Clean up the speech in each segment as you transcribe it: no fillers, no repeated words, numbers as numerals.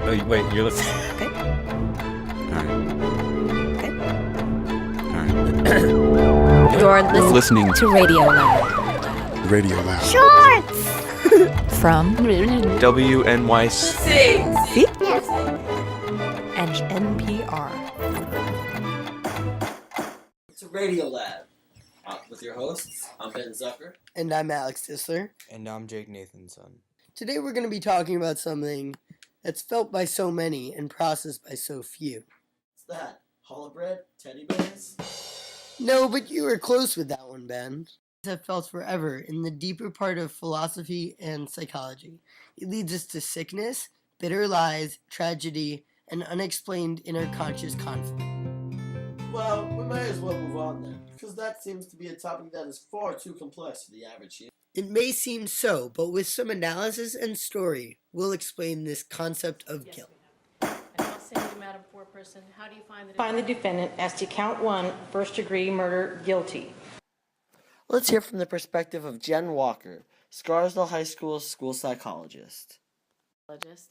Oh, wait, you're listening. Okay. Alright. Okay. Alright. You're listening to Radio Lab. Radio Loud. Shorts! From WNYC. See? And NPR. It's a Radio Lab with your hosts. I'm Ben Zucker. And I'm Alex Tisler. And I'm Jake Nathanson. Today we're going to be talking about something that's felt by so many and processed by so few. What's that? Hollow bread? Teddy bears? No, but you were close with that one, Ben. Have felt forever in the deeper part of philosophy and psychology. It leads us to sickness, bitter lies, tragedy, and unexplained inner conscious conflict. Well, we might as well move on then, because that seems to be a topic that is far too complex for the average human. It may seem so, but with some analysis and story, we'll explain this concept of guilt. And I'll send you, Madam Foreperson. How do you find Find the defendant as to count 1, first-degree murder, guilty. Let's hear from the perspective of Jen Walker, Scarsdale High School's school psychologist.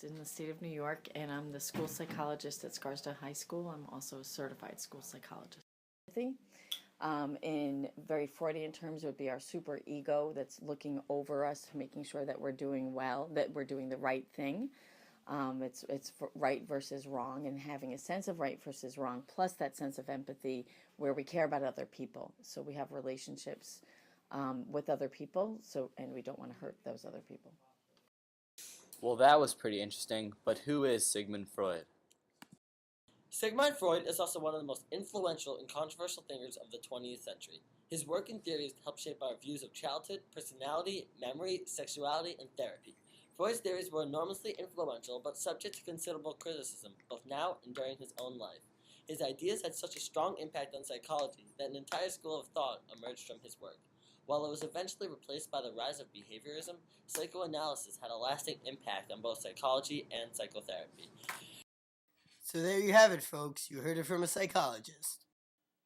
In the state of New York, and I'm the school psychologist at Scarsdale High School. I'm also a certified school psychologist. In very Freudian terms, it would be our super ego that's looking over us, making sure that we're doing well, that we're doing the right thing. It's right versus wrong, and having a sense of right versus wrong, plus that sense of empathy where we care about other people. So we have relationships with other people, and we don't want to hurt those other people. Well, that was pretty interesting, but who is Sigmund Freud? Sigmund Freud is also one of the most influential and controversial thinkers of the 20th century. His work and theories help shape our views of childhood, personality, memory, sexuality, and therapy. Freud's theories were enormously influential, but subject to considerable criticism, both now and during his own life. His ideas had such a strong impact on psychology that an entire school of thought emerged from his work. While it was eventually replaced by the rise of behaviorism, psychoanalysis had a lasting impact on both psychology and psychotherapy. So there you have it, folks. You heard it from a psychologist.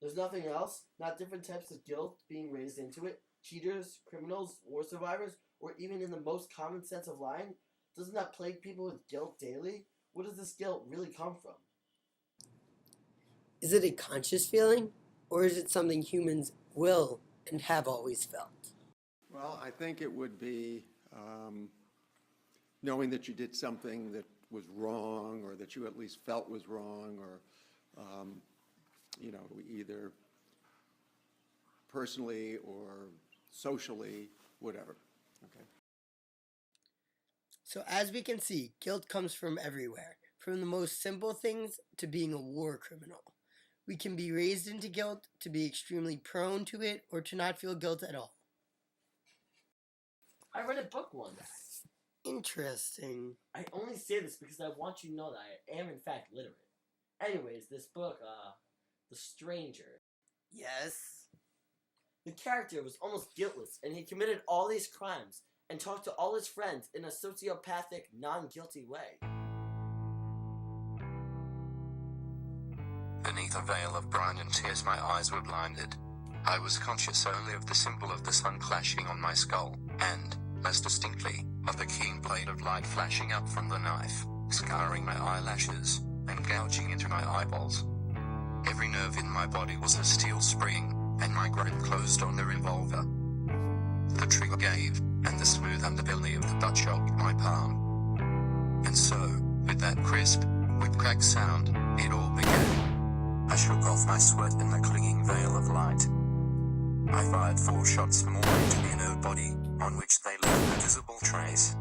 There's nothing else? Not different types of guilt being raised into it? Cheaters, criminals, war survivors, or even in the most common sense of lying? Doesn't that plague people with guilt daily? Where does this guilt really come from? Is it a conscious feeling, or is it something humans will and have always felt? Well, I think it would be knowing that you did something that was wrong, or that you at least felt was wrong, or either personally or socially, whatever. Okay. So as we can see, guilt comes from everywhere, from the most simple things to being a war criminal. We can be raised into guilt, to be extremely prone to it, or to not feel guilt at all. I read a book once. Interesting. I only say this because I want you to know that I am in fact literate. Anyways, this book, The Stranger. Yes. The character was almost guiltless, and he committed all these crimes and talked to all his friends in a sociopathic, non-guilty way. Beneath a veil of brine and tears my eyes were blinded. I was conscious only of the symbol of the sun clashing on my skull, and, most distinctly, of the keen blade of light flashing up from the knife, scouring my eyelashes, and gouging into my eyeballs. Every nerve in my body was a steel spring, and my grip closed on the revolver. The trigger gave, and the smooth underbelly of the butt shocked my palm. And so, with that crisp, whip-crack sound, it all began. I shook off my sweat in the clinging veil of light. I fired 4 shots more into the inert body, on which they left a visible trace.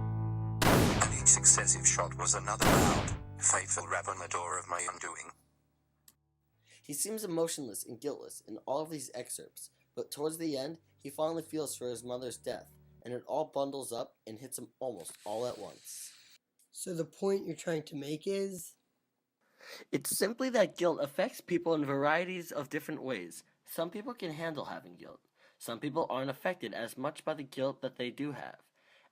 And each successive shot was another loud, fateful rap on the door of my undoing. He seems emotionless and guiltless in all of these excerpts, but towards the end, he finally feels for his mother's death, and it all bundles up and hits him almost all at once. So the point you're trying to make is? It's simply that guilt affects people in varieties of different ways. Some people can handle having guilt. Some people aren't affected as much by the guilt that they do have.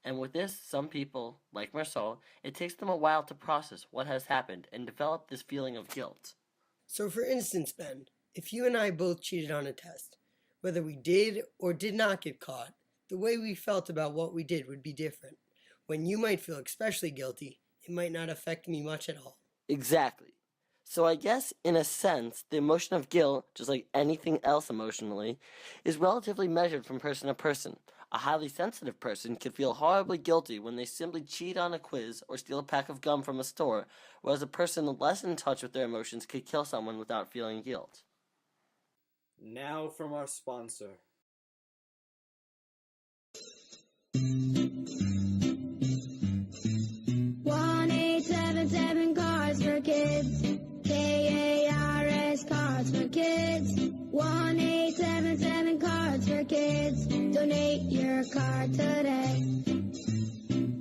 And with this, some people, like Marceau, it takes them a while to process what has happened and develop this feeling of guilt. So for instance, Ben, if you and I both cheated on a test, whether we did or did not get caught, the way we felt about what we did would be different. When you might feel especially guilty, it might not affect me much at all. Exactly. So I guess, in a sense, the emotion of guilt, just like anything else emotionally, is relatively measured from person to person. A highly sensitive person could feel horribly guilty when they simply cheat on a quiz or steal a pack of gum from a store, whereas a person less in touch with their emotions could kill someone without feeling guilt. Now from our sponsor. 1-877 Cards for Kids. KARS Cards for Kids. 1-877 Cards for Kids. Donate your card today.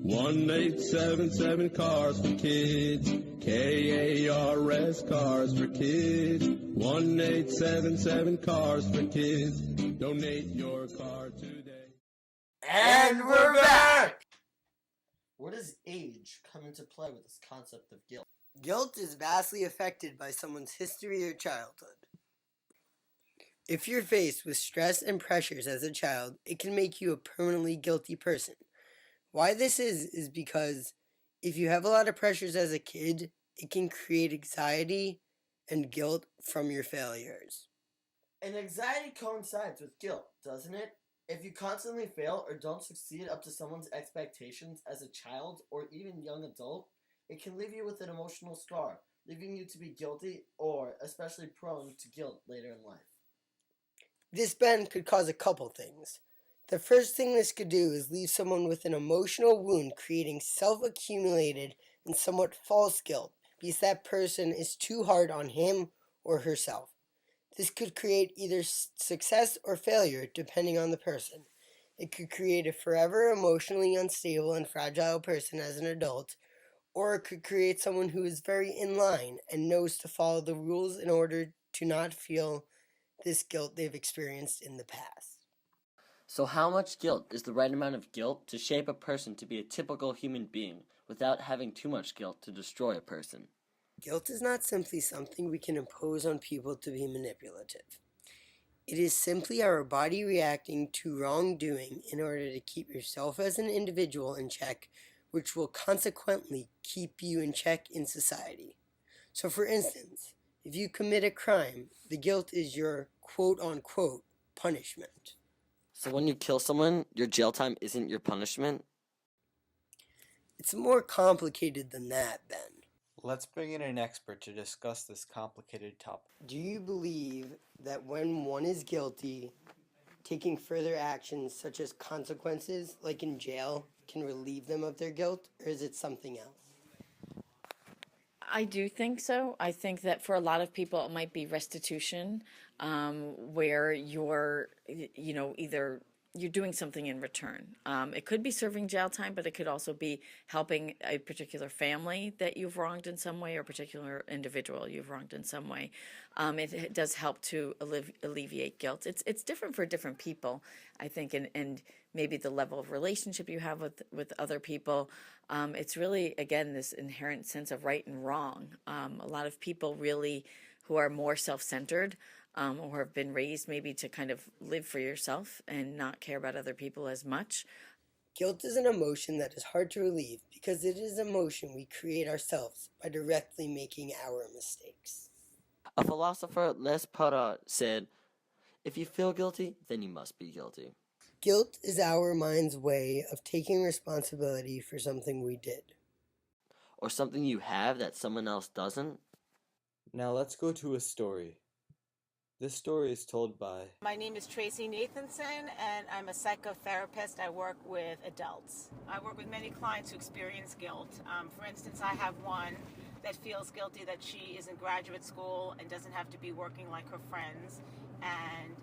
1-877 Cards for Kids. KARS Cards for Kids. 1-877 Cards for Kids. Donate your card today. And we're back! Where does age come into play with this concept of guilt? Guilt is vastly affected by someone's history or childhood. If you're faced with stress and pressures as a child, it can make you a permanently guilty person. Why this is because if you have a lot of pressures as a kid, it can create anxiety and guilt from your failures. And anxiety coincides with guilt, doesn't it? If you constantly fail or don't succeed up to someone's expectations as a child or even young adult, it can leave you with an emotional scar, leaving you to be guilty or especially prone to guilt later in life. This bend could cause a couple things. The first thing this could do is leave someone with an emotional wound, creating self-accumulated and somewhat false guilt because that person is too hard on him or herself. This could create either success or failure depending on the person. It could create a forever emotionally unstable and fragile person as an adult, or it could create someone who is very in line and knows to follow the rules in order to not feel this guilt they've experienced in the past. So how much guilt is the right amount of guilt to shape a person to be a typical human being without having too much guilt to destroy a person? Guilt is not simply something we can impose on people to be manipulative. It is simply our body reacting to wrongdoing in order to keep yourself as an individual in check, which will consequently keep you in check in society. So for instance, if you commit a crime, the guilt is your quote-unquote punishment. So when you kill someone, your jail time isn't your punishment? It's more complicated than that, Ben. Let's bring in an expert to discuss this complicated topic. Do you believe that when one is guilty, taking further actions such as consequences, like in jail, can relieve them of their guilt, or is it something else? I do think so. I think that for a lot of people it might be restitution, where you're, either you're doing something in return. It could be serving jail time, but it could also be helping a particular family that you've wronged in some way or a particular individual you've wronged in some way. It does help to alleviate guilt. It's different for different people, I think, and maybe the level of relationship you have with other people. It's really, again, this inherent sense of right and wrong. A lot of people really who are more self-centered or have been raised maybe to kind of live for yourself and not care about other people as much. Guilt is an emotion that is hard to relieve because it is an emotion we create ourselves by directly making our mistakes. A philosopher, Les Perot, said, "If you feel guilty, then you must be guilty." Guilt is our mind's way of taking responsibility for something we did. Or something you have that someone else doesn't. Now let's go to a story. This story is told by... My name is Tracy Nathanson, and I'm a psychotherapist. I work with adults. I work with many clients who experience guilt. For instance, I have one that feels guilty that she is in graduate school and doesn't have to be working like her friends, and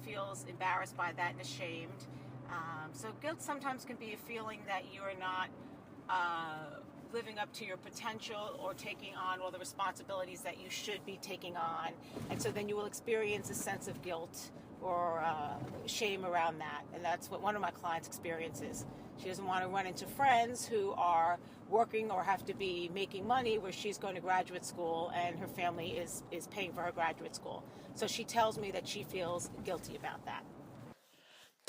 feels embarrassed by that and ashamed. So guilt sometimes can be a feeling that you are not living up to your potential or taking on all the responsibilities that you should be taking on. And so then you will experience a sense of guilt or shame around that. And that's what one of my clients experiences. She doesn't want to run into friends who are working or have to be making money where she's going to graduate school and her family is paying for her graduate school. So she tells me that she feels guilty about that.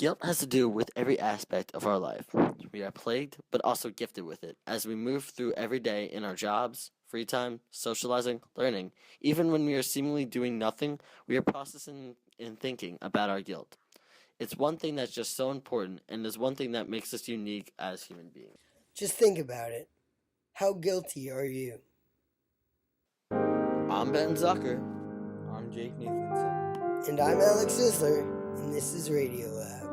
Guilt has to do with every aspect of our life. We are plagued, but also gifted with it as we move through every day in our jobs, free time, socializing, learning. Even when we are seemingly doing nothing, we are processing and thinking about our guilt. It's one thing that's just so important, and is one thing that makes us unique as human beings. Just think about it. How guilty are you? I'm Ben Zucker. I'm Jake Nathanson. And I'm Alex Isler, and this is Radio Lab.